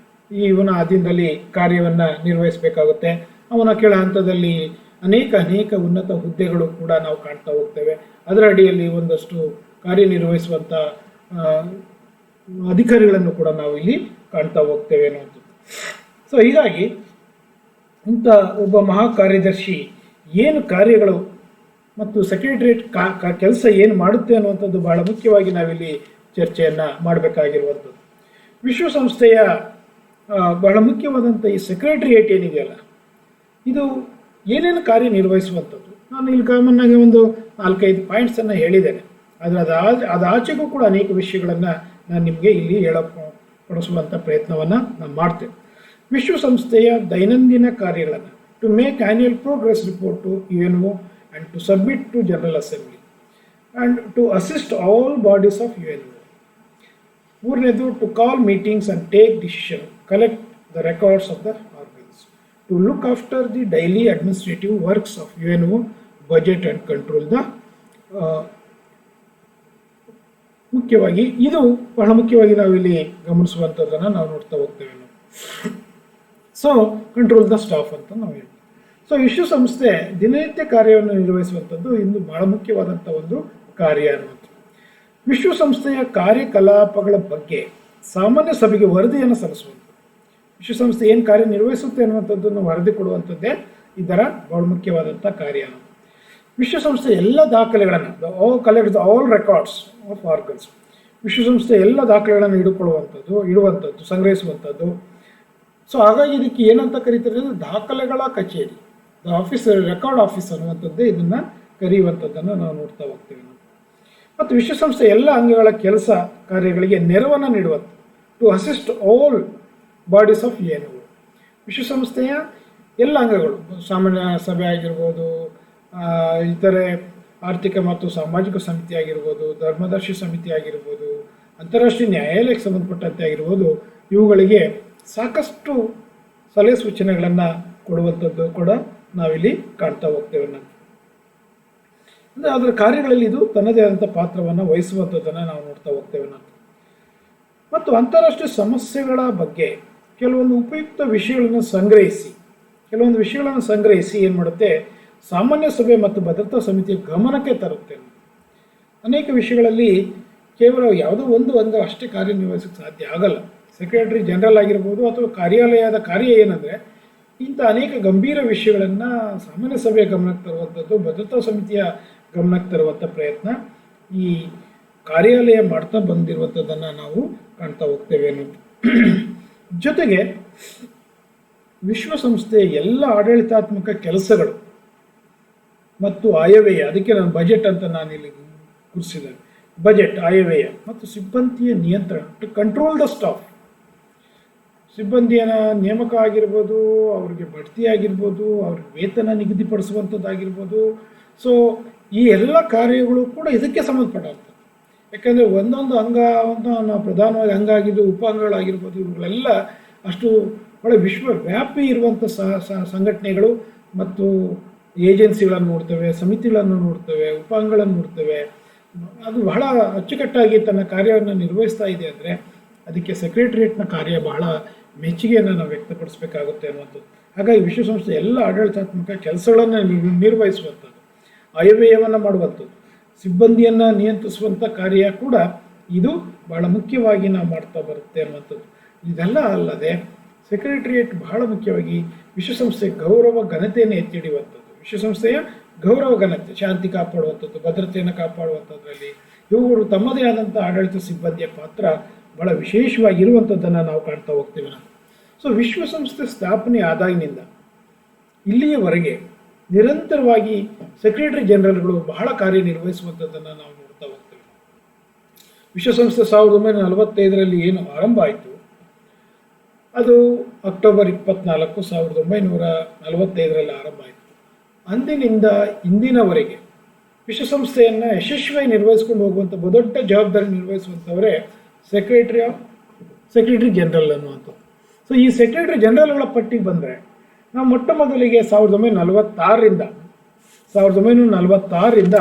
ಇವನ ಅಧೀನದಲ್ಲಿ ಕಾರ್ಯವನ್ನು ನಿರ್ವಹಿಸಬೇಕಾಗುತ್ತೆ. ಅವನ ಕೆಳ ಹಂತದಲ್ಲಿ ಅನೇಕ ಉನ್ನತ ಹುದ್ದೆಗಳು ಕೂಡ ನಾವು ಕಾಣ್ತಾ ಹೋಗ್ತೇವೆ. ಅದರ ಅಡಿಯಲ್ಲಿ ಒಂದಷ್ಟು ಕಾರ್ಯನಿರ್ವಹಿಸುವಂಥ ಅಧಿಕಾರಿಗಳನ್ನು ಕೂಡ ನಾವು ಇಲ್ಲಿ ಕಾಣ್ತಾ ಹೋಗ್ತೇವೆ ಅನ್ನುವಂಥದ್ದು. ಸೊ ಹೀಗಾಗಿ ಇಂಥ ಒಬ್ಬ ಮಹಾ ಕಾರ್ಯದರ್ಶಿ ಏನು ಕಾರ್ಯಗಳು ಮತ್ತು ಸೆಕ್ರೆಟರಿಯೇಟ್ ಕೆಲಸ ಏನು ಮಾಡುತ್ತೆ ಅನ್ನುವಂಥದ್ದು ಬಹಳ ಮುಖ್ಯವಾಗಿ ನಾವಿಲ್ಲಿ ಚರ್ಚೆಯನ್ನು ಮಾಡಬೇಕಾಗಿರುವಂಥದ್ದು. ವಿಶ್ವಸಂಸ್ಥೆಯ ಬಹಳ ಮುಖ್ಯವಾದಂಥ ಈ ಸೆಕ್ರೆಟರಿಯೇಟ್ ಏನಿದೆಯಲ್ಲ, ಇದು ಏನೇನು ಕಾರ್ಯನಿರ್ವಹಿಸುವಂಥದ್ದು. ನಾನು ಇಲ್ಲಿ ಕಾಮನ್ ಆಗಿ ಒಂದು 4-5 ಪಾಯಿಂಟ್ಸನ್ನು ಹೇಳಿದ್ದೇನೆ. ಆದರೆ ಅದಾಚೆಗೂ ಕೂಡ ಅನೇಕ ವಿಷಯಗಳನ್ನು ನಾನು ನಿಮಗೆ ಇಲ್ಲಿ ಪಡಿಸುವಂಥ ಪ್ರಯತ್ನವನ್ನು ನಾನು ಮಾಡ್ತೇನೆ. ವಿಶ್ವಸಂಸ್ಥೆಯ ದೈನಂದಿನ ಕಾರ್ಯಗಳನ್ನು to make annual progress report to UNO and to submit to general assembly and to assist all bodies of UNO. ಮೂರನೇದು to call meetings and take decision, collect the records of the organs, to look after the daily administrative works of UNO, budget and control the ಮುಖ್ಯವಾಗಿ ಇದು ಬಹಳ ಮುಖ್ಯವಾಗಿ ನಾವಿಲ್ಲಿ ಗಮನಿಸುವಂಥದ್ದನ್ನು ನಾವು ನೋಡ್ತಾ ಹೋಗ್ತೇವೆ. So control the staff ಅಂತ ನಾವು ಹೇಳ್ತೀವಿ. ಸೊ ವಿಶ್ವಸಂಸ್ಥೆ ದಿನನಿತ್ಯ ಕಾರ್ಯವನ್ನು ನಿರ್ವಹಿಸುವಂಥದ್ದು ಇಂದು ಬಹಳ ಮುಖ್ಯವಾದಂಥ ಒಂದು ಕಾರ್ಯ ಅನ್ನುವಂಥದ್ದು. ವಿಶ್ವಸಂಸ್ಥೆಯ ಕಾರ್ಯಕಲಾಪಗಳ ಬಗ್ಗೆ ಸಾಮಾನ್ಯ ಸಭೆಗೆ ವರದಿಯನ್ನು ಸಲ್ಲಿಸುವಂಥದ್ದು. ವಿಶ್ವಸಂಸ್ಥೆ ಏನು ಕಾರ್ಯನಿರ್ವಹಿಸುತ್ತೆ ಅನ್ನುವಂಥದ್ದನ್ನು ವರದಿ ಕೊಡುವಂಥದ್ದೇ ಇದರ ಬಹಳ ಮುಖ್ಯವಾದಂಥ ಕಾರ್ಯ. ವಿಶ್ವಸಂಸ್ಥೆ ಎಲ್ಲ ದಾಖಲೆಗಳನ್ನು ಆಲ್ ರೆಕಾರ್ಡ್ಸ್ ಆಫ್ ಆರ್ಗನ್ಸ್, ವಿಶ್ವಸಂಸ್ಥೆ ಎಲ್ಲ ದಾಖಲೆಗಳನ್ನು ಇಡುವಂಥದ್ದು ಸಂಗ್ರಹಿಸುವಂಥದ್ದು. ಸೊ ಹಾಗಾಗಿ ಇದಕ್ಕೆ ಏನಂತ ಕರೀತಾರೆ ಅಂದರೆ ದಾಖಲೆಗಳ ಕಚೇರಿ, ದ ಆಫೀಸರ್, ರೆಕಾರ್ಡ್ ಆಫೀಸ್ ಅನ್ನುವಂಥದ್ದೇ ಇದನ್ನು ಕರೆಯುವಂಥದ್ದನ್ನು ನಾವು ನೋಡ್ತಾ ಹೋಗ್ತೇವೆ. ಮತ್ತು ವಿಶ್ವಸಂಸ್ಥೆ ಎಲ್ಲ ಅಂಗಗಳ ಕೆಲಸ ಕಾರ್ಯಗಳಿಗೆ ನೆರವನ್ನು ನೀಡುವಂಥ to assist all bodies of UNO. ವಿಶ್ವಸಂಸ್ಥೆಯ ಎಲ್ಲ ಅಂಗಗಳು, ಸಾಮಾನ್ಯ ಸಭೆ ಆಗಿರ್ಬೋದು, ಇತರೆ ಆರ್ಥಿಕ ಮತ್ತು ಸಾಮಾಜಿಕ ಸಮಿತಿ ಆಗಿರ್ಬೋದು, ಧರ್ಮದರ್ಶಿ ಸಮಿತಿ ಆಗಿರ್ಬೋದು, ಅಂತಾರಾಷ್ಟ್ರೀಯ ನ್ಯಾಯಾಲಯಕ್ಕೆ ಸಂಬಂಧಪಟ್ಟಂತೆ ಆಗಿರ್ಬೋದು, ಇವುಗಳಿಗೆ ಸಾಕಷ್ಟು ಸಲಹೆ ಸೂಚನೆಗಳನ್ನು ಕೊಡುವಂಥದ್ದು ಕೂಡ ನಾವಿಲ್ಲಿ ಕಾಣ್ತಾ ಹೋಗ್ತೇವೆ. ಅಂದರೆ ಅದರ ಕಾರ್ಯಗಳಲ್ಲಿ ಇದು ತನ್ನದೇ ಆದಂಥ ಪಾತ್ರವನ್ನು ವಹಿಸುವಂಥದ್ದನ್ನು ನಾವು ನೋಡ್ತಾ ಹೋಗ್ತೇವೆ. ಮತ್ತು ಅಂತಾರಾಷ್ಟ್ರೀಯ ಸಮಸ್ಯೆಗಳ ಬಗ್ಗೆ ಕೆಲವೊಂದು ಉಪಯುಕ್ತ ವಿಷಯಗಳನ್ನು ಸಂಗ್ರಹಿಸಿ ಏನು ಮಾಡುತ್ತೆ, ಸಾಮಾನ್ಯ ಸಭೆ ಮತ್ತು ಭದ್ರತಾ ಸಮಿತಿಯ ಗಮನಕ್ಕೆ ತರುತ್ತೆ. ಅನೇಕ ವಿಷಯಗಳಲ್ಲಿ ಕೇವಲ ಯಾವುದೋ ಒಂದು ಅಂಗ ಅಷ್ಟೇ ಕಾರ್ಯನಿರ್ವಹಿಸೋಕ್ಕೆ ಸಾಧ್ಯ ಆಗಲ್ಲ. ಸೆಕ್ರೆಟರಿ ಜನರಲ್ ಆಗಿರ್ಬೋದು ಅಥವಾ ಕಾರ್ಯಾಲಯದ ಕಾರ್ಯ ಏನಂದರೆ ಇಂಥ ಅನೇಕ ಗಂಭೀರ ವಿಷಯಗಳನ್ನು ಸಾಮಾನ್ಯ ಸಭೆಯ ಗಮನಕ್ಕೆ ತರುವಂಥದ್ದು, ಭದ್ರತಾ ಸಮಿತಿಯ ಗಮನಕ್ಕೆ ತರುವಂಥ ಪ್ರಯತ್ನ ಈ ಕಾರ್ಯಾಲಯ ಮಾಡ್ತಾ ಬಂದಿರುವಂಥದ್ದನ್ನು ನಾವು ಕಾಣ್ತಾ ಹೋಗ್ತೇವೆ ಅನ್ನೋದು. ಜೊತೆಗೆ ವಿಶ್ವಸಂಸ್ಥೆಯ ಎಲ್ಲ ಆಡಳಿತಾತ್ಮಕ ಕೆಲಸಗಳು ಮತ್ತು ಆಯವ್ಯಯ, ಅದಕ್ಕೆ ನಾನು ಬಜೆಟ್ ಅಂತ ನಾನಿಲ್ಲಿ ಗುರುತಿಸಿದ್ದೇನೆ, ಬಜೆಟ್, ಆಯವ್ಯಯ ಮತ್ತು ಸಿಬ್ಬಂದಿಯ ನಿಯಂತ್ರಣ, ಟು ಕಂಟ್ರೋಲ್ ದ ಸ್ಟಾಫ್, ಸಿಬ್ಬಂದಿಯ ನೇಮಕ ಆಗಿರ್ಬೋದು, ಅವ್ರಿಗೆ ಬಡ್ತಿ ಆಗಿರ್ಬೋದು, ಅವ್ರಿಗೆ ವೇತನ ನಿಗದಿಪಡಿಸುವಂಥದ್ದಾಗಿರ್ಬೋದು. ಸೊ ಈ ಎಲ್ಲ ಕಾರ್ಯಗಳು ಕೂಡ ಇದಕ್ಕೆ ಸಂಬಂಧಪಟ್ಟಂಥದ್ದು. ಯಾಕಂದರೆ ಒಂದೊಂದು ಅಂಗ ನಾವು ಪ್ರಧಾನವಾಗಿ ಅಂಗ ಆಗಿದ್ದು ಉಪ ಅಂಗಗಳಾಗಿರ್ಬೋದು, ಇವುಗಳೆಲ್ಲ ಅಷ್ಟು ಬಹಳ ವಿಶ್ವವ್ಯಾಪಿ ಇರುವಂಥ ಸಂಘಟನೆಗಳು ಮತ್ತು ಏಜೆನ್ಸಿಗಳನ್ನು ನೋಡ್ತೇವೆ, ಸಮಿತಿಗಳನ್ನು ನೋಡ್ತೇವೆ, ಉಪಾಂಗಗಳನ್ನು ನೋಡ್ತೇವೆ. ಅದು ಬಹಳ ಅಚ್ಚುಕಟ್ಟಾಗಿ ತನ್ನ ಕಾರ್ಯವನ್ನು ನಿರ್ವಹಿಸ್ತಾ ಇದೆ ಅಂದರೆ ಅದಕ್ಕೆ ಸೆಕ್ರೆಟರಿಯೇಟ್ನ ಕಾರ್ಯ ಬಹಳ ಮೆಚ್ಚುಗೆಯನ್ನು ನಾವು ವ್ಯಕ್ತಪಡಿಸಬೇಕಾಗುತ್ತೆ ಅನ್ನುವಂಥದ್ದು. ಹಾಗಾಗಿ ವಿಶ್ವಸಂಸ್ಥೆ ಎಲ್ಲ ಆಡಳಿತಾತ್ಮಕ ಕೆಲಸಗಳನ್ನು ನಿರ್ವಹಿಸುವಂಥದ್ದು, ಆಯವ್ಯಯವನ್ನು ಮಾಡುವಂಥದ್ದು, ಸಿಬ್ಬಂದಿಯನ್ನು ನಿಯಂತ್ರಿಸುವಂಥ ಕಾರ್ಯ ಕೂಡ ಇದು ಬಹಳ ಮುಖ್ಯವಾಗಿ ನಾವು ಮಾಡ್ತಾ ಬರುತ್ತೆ ಅನ್ನುವಂಥದ್ದು. ಇದೆಲ್ಲ ಅಲ್ಲದೆ ಸೆಕ್ರೆಟರಿಯೇಟ್ ಬಹಳ ಮುಖ್ಯವಾಗಿ ವಿಶ್ವಸಂಸ್ಥೆ ಗೌರವ ಘನತೆಯನ್ನು ಎತ್ತಿ ಹಿಡಿಯುವಂಥದ್ದು, ವಿಶ್ವಸಂಸ್ಥೆಯ ಗೌರವ ಘನತೆ, ಶಾಂತಿ ಕಾಪಾಡುವಂಥದ್ದು, ಭದ್ರತೆಯನ್ನು ಕಾಪಾಡುವಂಥದ್ರಲ್ಲಿ ಇವುಗಳು ತಮ್ಮದೇ ಆದಂಥ ಆಡಳಿತ ಸಿಬ್ಬಂದಿಯ ಪಾತ್ರ ಬಹಳ ವಿಶೇಷವಾಗಿರುವಂಥದ್ದನ್ನು ನಾವು ಕಾಣ್ತಾ ಹೋಗ್ತೇವೆ. ಸೊ ವಿಶ್ವಸಂಸ್ಥೆ ಸ್ಥಾಪನೆ ಆದಾಗಿನಿಂದ ಇಲ್ಲಿಯವರೆಗೆ ನಿರಂತರವಾಗಿ ಸೆಕ್ರೆಟರಿ ಜನರಲ್ಗಳು ಬಹಳ ಕಾರ್ಯನಿರ್ವಹಿಸುವಂಥದ್ದನ್ನು ನಾವು ನೋಡ್ತಾ ಹೋಗ್ತೇವೆ. ವಿಶ್ವಸಂಸ್ಥೆ 1945ರಲ್ಲಿ ಏನು ಆರಂಭ ಆಯಿತು, ಅದು ಅಕ್ಟೋಬರ್ 24, 1945ರಲ್ಲಿ ಆರಂಭ ಆಯಿತು. ಅಂದಿನಿಂದ ಇಂದಿನವರೆಗೆ ವಿಶ್ವಸಂಸ್ಥೆಯನ್ನು ಯಶಸ್ವಿಯಾಗಿ ನಿರ್ವಹಿಸ್ಕೊಂಡು ಹೋಗುವಂಥ ಬಹುದೊಡ್ಡ ಜವಾಬ್ದಾರಿ ನಿರ್ವಹಿಸುವಂಥವರೇ ಸೆಕ್ರೆಟರಿ ಜನರಲ್ ಅನ್ನುವಂಥದ್ದು. ಸೊ ಈ ಸೆಕ್ರೆಟರಿ ಜನರಲ್ಗಳ ಪಟ್ಟಿಗೆ ಬಂದರೆ ನಾವು ಮೊಟ್ಟ ಮೊದಲಿಗೆ 1946ರಿಂದ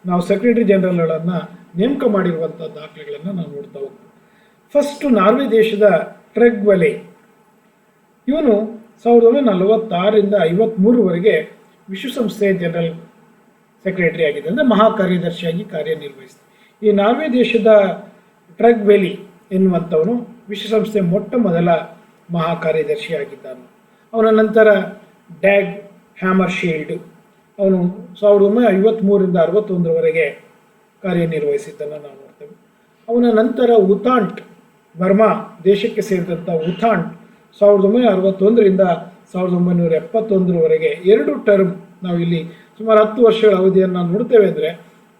ನಾವು ಸೆಕ್ರೆಟರಿ ಜನರಲ್ಗಳನ್ನು ನೇಮಕ ಮಾಡಿರುವಂಥ ದಾಖಲೆಗಳನ್ನು ನಾವು ನೋಡ್ತಾ ಹೋಗ್ತೀವಿ. ಫಸ್ಟು ನಾರ್ವೆ ದೇಶದ ಟ್ರೆಗ್ ವೆಲೆ, ಇವನು 1946ರಿಂದ 53ವರೆಗೆ ವಿಶ್ವಸಂಸ್ಥೆಯ ಜನರಲ್ ಸೆಕ್ರೆಟರಿ ಆಗಿದೆ, ಅಂದರೆ ಮಹಾ ಕಾರ್ಯದರ್ಶಿಯಾಗಿ ಕಾರ್ಯನಿರ್ವಹಿಸಿದೆ. ಈ ನಾರ್ವೆ ದೇಶದ ಟ್ರಗ್ ವೆಲಿ ಎನ್ನುವಂಥವನು ವಿಶ್ವಸಂಸ್ಥೆಯ ಮೊಟ್ಟ ಮೊದಲ ಮಹಾ ಕಾರ್ಯದರ್ಶಿ ಆಗಿದ್ದಾನೆ. ಅವನ ನಂತರ ಡ್ಯಾಗ್ ಹ್ಯಾಮರ್ಶೀಲ್ಡ್, ಅವನು 1953ರಿಂದ 61ರವರೆಗೆ ಕಾರ್ಯನಿರ್ವಹಿಸಿದ್ದನ್ನು ನಾವು ನೋಡ್ತೇವೆ. ಅವನ ನಂತರ ಉತಾಂಟ್, ಬರ್ಮಾ ದೇಶಕ್ಕೆ ಸೇರಿದಂಥ ಉತಾಂಟ್ 1961ರಿಂದ 1971ರವರೆಗೆ 2 ಟರ್ಮ್, ನಾವು ಇಲ್ಲಿ ಸುಮಾರು 10 ವರ್ಷಗಳ ಅವಧಿಯನ್ನು ನೋಡ್ತೇವೆ. ಅಂದರೆ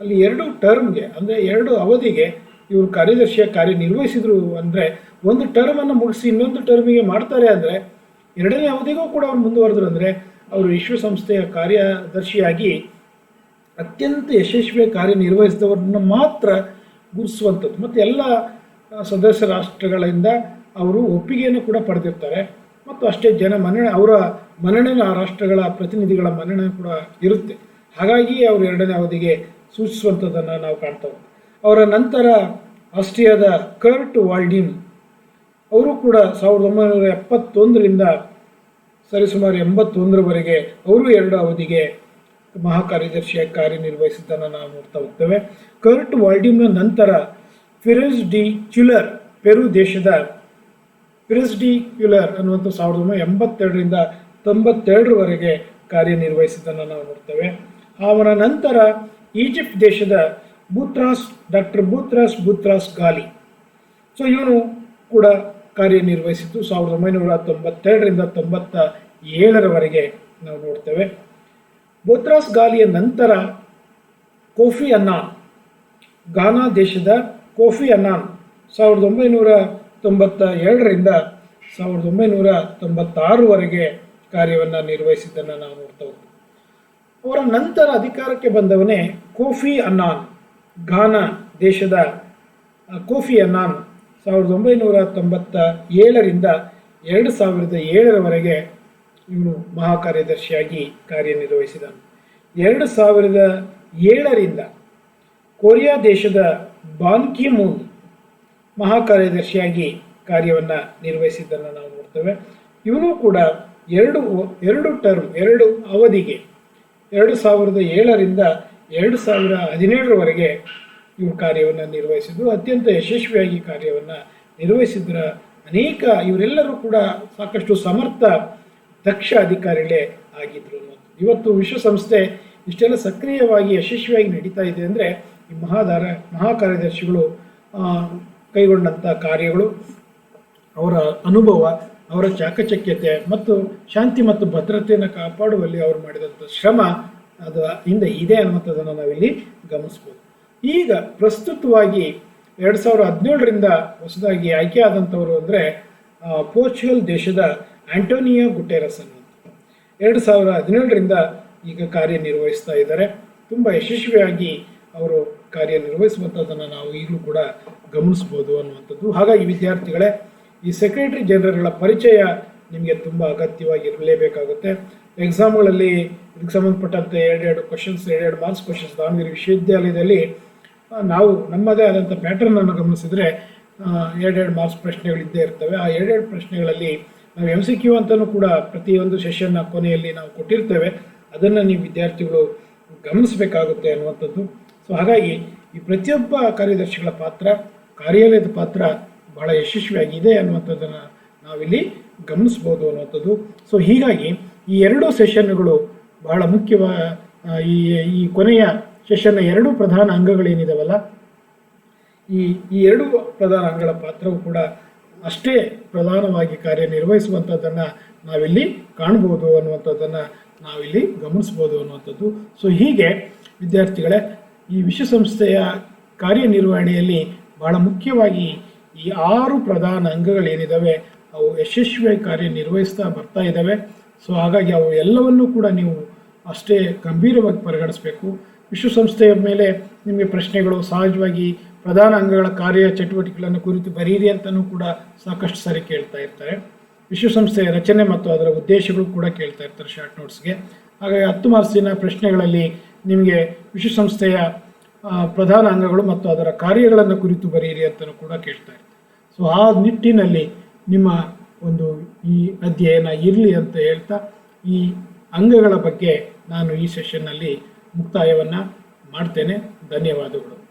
ಅಲ್ಲಿ 2 ಟರ್ಮ್ಗೆ, ಅಂದರೆ 2 ಅವಧಿಗೆ ಇವರು ಕಾರ್ಯದರ್ಶಿಯ ಕಾರ್ಯನಿರ್ವಹಿಸಿದರು. ಅಂದರೆ ಒಂದು ಟರ್ಮನ್ನು ಮುಗಿಸಿ ಇನ್ನೊಂದು ಟರ್ಮಿಗೆ ಮಾಡ್ತಾರೆ ಅಂದರೆ 2ನೇ ಅವಧಿಗೂ ಕೂಡ ಅವ್ರು ಮುಂದುವರೆದ್ರು. ಅಂದರೆ ಅವರು ವಿಶ್ವಸಂಸ್ಥೆಯ ಕಾರ್ಯದರ್ಶಿಯಾಗಿ ಅತ್ಯಂತ ಯಶಸ್ವಿಯಾಗಿ ಕಾರ್ಯನಿರ್ವಹಿಸಿದವ್ರನ್ನ ಮಾತ್ರ ಗುರುತಿಸುವಂಥದ್ದು. ಮತ್ತು ಎಲ್ಲ ಸದಸ್ಯ ರಾಷ್ಟ್ರಗಳಿಂದ ಅವರು ಒಪ್ಪಿಗೆಯನ್ನು ಕೂಡ ಪಡೆದಿರ್ತಾರೆ. ಮತ್ತು ಅಷ್ಟೇ ಅವರ ಮನ್ನಣೆ, ಆ ರಾಷ್ಟ್ರಗಳ ಪ್ರತಿನಿಧಿಗಳ ಮನ್ನಣೆ ಕೂಡ ಇರುತ್ತೆ. ಹಾಗಾಗಿ ಅವರು 2ನೇ ಅವಧಿಗೆ ಸೂಚಿಸುವಂಥದ್ದನ್ನು ನಾವು ಕಾಣ್ತೇವೆ. ಅವರ ನಂತರ ಆಸ್ಟ್ರಿಯಾದ ಕರ್ಟ್ ವಾಲ್ಡಿಮ್, ಅವರು ಕೂಡ 1971ರಿಂದ ಸರಿಸುಮಾರು 81ರವರೆಗೆ ಅವರು 2 ಅವಧಿಗೆ ಮಹಾ ಕಾರ್ಯದರ್ಶಿಯಾಗಿ ಕಾರ್ಯನಿರ್ವಹಿಸಿದ್ದನ್ನು ನಾವು ನೋಡ್ತಾ ಹೋಗ್ತೇವೆ. ಕರ್ಟ್ ವಾಲ್ಡಿಮ್ನ ನಂತರ ಫಿರೆನ್ಸ್ ಡಿ ಕ್ಯುಲರ್, ಪೆರು ದೇಶದ ಫಿರೆನ್ಸ್ ಡಿ ಕ್ಯುಲರ್ ಅನ್ನುವಂಥ 1982ರಿಂದ 92ರವರೆಗೆ ಕಾರ್ಯನಿರ್ವಹಿಸಿದ್ದನ್ನು ನಾವು ನೋಡ್ತೇವೆ. ಅವನ ನಂತರ ಈಜಿಪ್ಟ್ ದೇಶದ ಡಾಕ್ಟರ್ ಬೂತ್ರಾಸ್ ಗಾಲಿ, ಸೊ ಇವನು ಕೂಡ ಕಾರ್ಯನಿರ್ವಹಿಸಿದ್ದು 1992ರಿಂದ 97ರವರೆಗೆ ನಾವು ನೋಡ್ತೇವೆ. ಬೂತ್ರಾಸ್ ಗಾಲಿಯ ನಂತರ ಕೋಫಿ ಅನ್ನಾನ್, ಗಾನಾ ದೇಶದ ಕೋಫಿ ಅನ್ನಾನ್ 1997ರಿಂದ 1996ರವರೆಗೆ ಕಾರ್ಯವನ್ನು ನಿರ್ವಹಿಸಿದ್ದನ್ನು ನಾವು ನೋಡ್ತಾ ಹೋಗ್ತೀವಿ. ಅವರ ನಂತರ ಅಧಿಕಾರಕ್ಕೆ ಬಂದವನೇ ಕೋಫಿ ಅನ್ನಾನ್, ಗಾನಾ ದೇಶದ ಕೋಫಿ ಅನ್ನಾನ್ 1997ರಿಂದ 2007ರವರೆಗೆ ಇವನು ಮಹಾ ಕಾರ್ಯದರ್ಶಿಯಾಗಿ ಕಾರ್ಯನಿರ್ವಹಿಸಿದನು. 2007ರಿಂದ ಕೊರಿಯಾ ದೇಶದ ಬಾನ್ ಕಿ ಮೂನ್ ಮಹಾ ಕಾರ್ಯದರ್ಶಿಯಾಗಿ ಕಾರ್ಯವನ್ನು ನಿರ್ವಹಿಸಿದ್ದನ್ನು ನಾವು ನೋಡ್ತೇವೆ. ಇವನು ಕೂಡ ಎರಡು ಟರ್ಮ್, 2 ಅವಧಿಗೆ 2007ರಿಂದ 2017ರವರೆಗೆ ಇವರು ಕಾರ್ಯವನ್ನು ನಿರ್ವಹಿಸಿದ್ದು, ಅತ್ಯಂತ ಯಶಸ್ವಿಯಾಗಿ ಕಾರ್ಯವನ್ನು ನಿರ್ವಹಿಸಿದ್ರ ಅನೇಕ ಇವರೆಲ್ಲರೂ ಕೂಡ ಸಾಕಷ್ಟು ಸಮರ್ಥ ದಕ್ಷ ಅಧಿಕಾರಿಗಳೇ ಆಗಿದ್ದರು. ಇವತ್ತು ವಿಶ್ವಸಂಸ್ಥೆ ಇಷ್ಟೆಲ್ಲ ಸಕ್ರಿಯವಾಗಿ ಯಶಸ್ವಿಯಾಗಿ ನಡೀತಾ ಇದೆ ಅಂದರೆ ಈ ಮಹಾ ಕಾರ್ಯದರ್ಶಿಗಳು ಕೈಗೊಂಡಂಥ ಕಾರ್ಯಗಳು, ಅವರ ಅನುಭವ, ಅವರ ಚಾಕಚಕ್ಯತೆ ಮತ್ತು ಶಾಂತಿ ಮತ್ತು ಭದ್ರತೆಯನ್ನು ಕಾಪಾಡುವಲ್ಲಿ ಅವರು ಮಾಡಿದಂಥ ಶ್ರಮ ಅದು ಹಿಂದೆ ಇದೆ ಅನ್ನುವಂಥದ್ದನ್ನು ನಾವಿಲ್ಲಿ ಗಮನಿಸ್ಬೋದು. ಈಗ ಪ್ರಸ್ತುತವಾಗಿ 2017ರಿಂದ ಹೊಸದಾಗಿ ಆಯ್ಕೆ ಆದಂಥವರು ಅಂದರೆ ಪೋರ್ಚುಗಲ್ ದೇಶದ ಆಂಟೋನಿಯೋ ಗುಟೆರಸ್ ಅನ್ನುವಂಥ 2017ರಿಂದ ಈಗ ಕಾರ್ಯನಿರ್ವಹಿಸ್ತಾ ಇದ್ದಾರೆ. ತುಂಬ ಯಶಸ್ವಿಯಾಗಿ ಅವರು ಕಾರ್ಯನಿರ್ವಹಿಸುವಂಥದ್ದನ್ನು ನಾವು ಈಗಲೂ ಕೂಡ ಗಮನಿಸ್ಬೋದು ಅನ್ನುವಂಥದ್ದು. ಹಾಗಾಗಿ ವಿದ್ಯಾರ್ಥಿಗಳೇ, ಈ ಸೆಕ್ರೆಟರಿ ಜನರಲ್ಗಳ ಪರಿಚಯ ನಿಮಗೆ ತುಂಬ ಅಗತ್ಯವಾಗಿರಲೇಬೇಕಾಗುತ್ತೆ. ಎಕ್ಸಾಮ್ಗಳಲ್ಲಿ ಇದಕ್ಕೆ ಸಂಬಂಧಪಟ್ಟಂತೆ 2 ಕ್ವಶನ್ಸ್, 2 ಮಾರ್ಕ್ಸ್ ಕ್ವಶನ್ಸ್ ದಾವಣಗೆರೆ ವಿಶ್ವವಿದ್ಯಾಲಯದಲ್ಲಿ ನಾವು ನಮ್ಮದೇ ಆದಂಥ ಪ್ಯಾಟರ್ನನ್ನು ಗಮನಿಸಿದರೆ 2 ಮಾರ್ಕ್ಸ್ ಪ್ರಶ್ನೆಗಳಿದ್ದೇ ಇರ್ತವೆ. ಆ 2 ಪ್ರಶ್ನೆಗಳಲ್ಲಿ ನಾವು MCQ ಅಂತಲೂ ಕೂಡ ಪ್ರತಿಯೊಂದು ಸೆಷನ್ನ ಕೊನೆಯಲ್ಲಿ ನಾವು ಕೊಟ್ಟಿರ್ತೇವೆ. ಅದನ್ನು ನೀವು ವಿದ್ಯಾರ್ಥಿಗಳು ಗಮನಿಸಬೇಕಾಗುತ್ತೆ ಅನ್ನುವಂಥದ್ದು. ಸೊ ಹಾಗಾಗಿ ಈ ಪ್ರತಿಯೊಬ್ಬ ಕಾರ್ಯದರ್ಶಿಗಳ ಪಾತ್ರ, ಕಾರ್ಯಾಲಯದ ಪಾತ್ರ ಬಹಳ ಯಶಸ್ವಿಯಾಗಿದೆ ಅನ್ನುವಂಥದ್ದನ್ನು ನಾವಿಲ್ಲಿ ಗಮನಿಸ್ಬೋದು ಅನ್ನುವಂಥದ್ದು. ಸೊ ಹೀಗಾಗಿ ಈ 2 ಸೆಷನ್ಗಳು ಬಹಳ ಈ ಕೊನೆಯ ಸೆಷನ್ನ 2 ಪ್ರಧಾನ ಅಂಗಗಳೇನಿದಾವಲ್ಲ, ಈ 2 ಪ್ರಧಾನ ಅಂಗಗಳ ಪಾತ್ರವು ಕೂಡ ಅಷ್ಟೇ ಪ್ರಧಾನವಾಗಿ ಕಾರ್ಯನಿರ್ವಹಿಸುವಂಥದ್ದನ್ನು ನಾವಿಲ್ಲಿ ಕಾಣ್ಬೋದು ಅನ್ನುವಂಥದ್ದನ್ನು ನಾವಿಲ್ಲಿ ಗಮನಿಸ್ಬೋದು ಅನ್ನುವಂಥದ್ದು. ಸೊ ಹೀಗೆ ವಿದ್ಯಾರ್ಥಿಗಳೇ, ಈ ವಿಶ್ವಸಂಸ್ಥೆಯ ಕಾರ್ಯನಿರ್ವಹಣೆಯಲ್ಲಿ ಬಹಳ ಮುಖ್ಯವಾಗಿ ಈ 6 ಪ್ರಧಾನ ಅಂಗಗಳೇನಿದ್ದಾವೆ ಅವು ಯಶಸ್ವಿಯಾಗಿ ಕಾರ್ಯನಿರ್ವಹಿಸ್ತಾ ಬರ್ತಾ ಇದ್ದಾವೆ. ಸೊ ಹಾಗಾಗಿ ಅವು ಎಲ್ಲವನ್ನೂ ಕೂಡ ನೀವು ಅಷ್ಟೇ ಗಂಭೀರವಾಗಿ ಪರಿಗಣಿಸಬೇಕು. ವಿಶ್ವಸಂಸ್ಥೆಯ ಮೇಲೆ ನಿಮಗೆ ಪ್ರಶ್ನೆಗಳು ಸಹಜವಾಗಿ ಪ್ರಧಾನ ಅಂಗಗಳ ಕಾರ್ಯ ಚಟುವಟಿಕೆಗಳನ್ನು ಕುರಿತು ಬರೀರಿ ಅಂತಲೂ ಕೂಡ ಸಾಕಷ್ಟು ಸಾರಿ ಕೇಳ್ತಾ ಇರ್ತಾರೆ. ವಿಶ್ವಸಂಸ್ಥೆಯ ರಚನೆ ಮತ್ತು ಅದರ ಉದ್ದೇಶಗಳು ಕೂಡ ಕೇಳ್ತಾ ಇರ್ತಾರೆ ಶಾರ್ಟ್ ನೋಟ್ಸ್ಗೆ. ಹಾಗಾಗಿ 10 ಮಾರ್ಕ್ಸಿನ ಪ್ರಶ್ನೆಗಳಲ್ಲಿ ನಿಮಗೆ ವಿಶ್ವಸಂಸ್ಥೆಯ ಪ್ರಧಾನ ಅಂಗಗಳು ಮತ್ತು ಅದರ ಕಾರ್ಯಗಳನ್ನು ಕುರಿತು ಬರೀರಿ ಅಂತಲೂ ಕೂಡ ಕೇಳ್ತಾ ಇರ್ತಾರೆ. ಸೊ ಆ ನಿಟ್ಟಿನಲ್ಲಿ ನಿಮ್ಮ ಒಂದು ಈ ಅಧ್ಯಯನ ಇರಲಿ ಅಂತ ಹೇಳ್ತಾ, ಈ ಅಂಗಗಳ ಬಗ್ಗೆ ನಾನು ಈ ಸೆಷನ್ನಲ್ಲಿ ಮುಕ್ತಾಯವನ್ನು ಮಾಡ್ತೇನೆ. ಧನ್ಯವಾದಗಳು.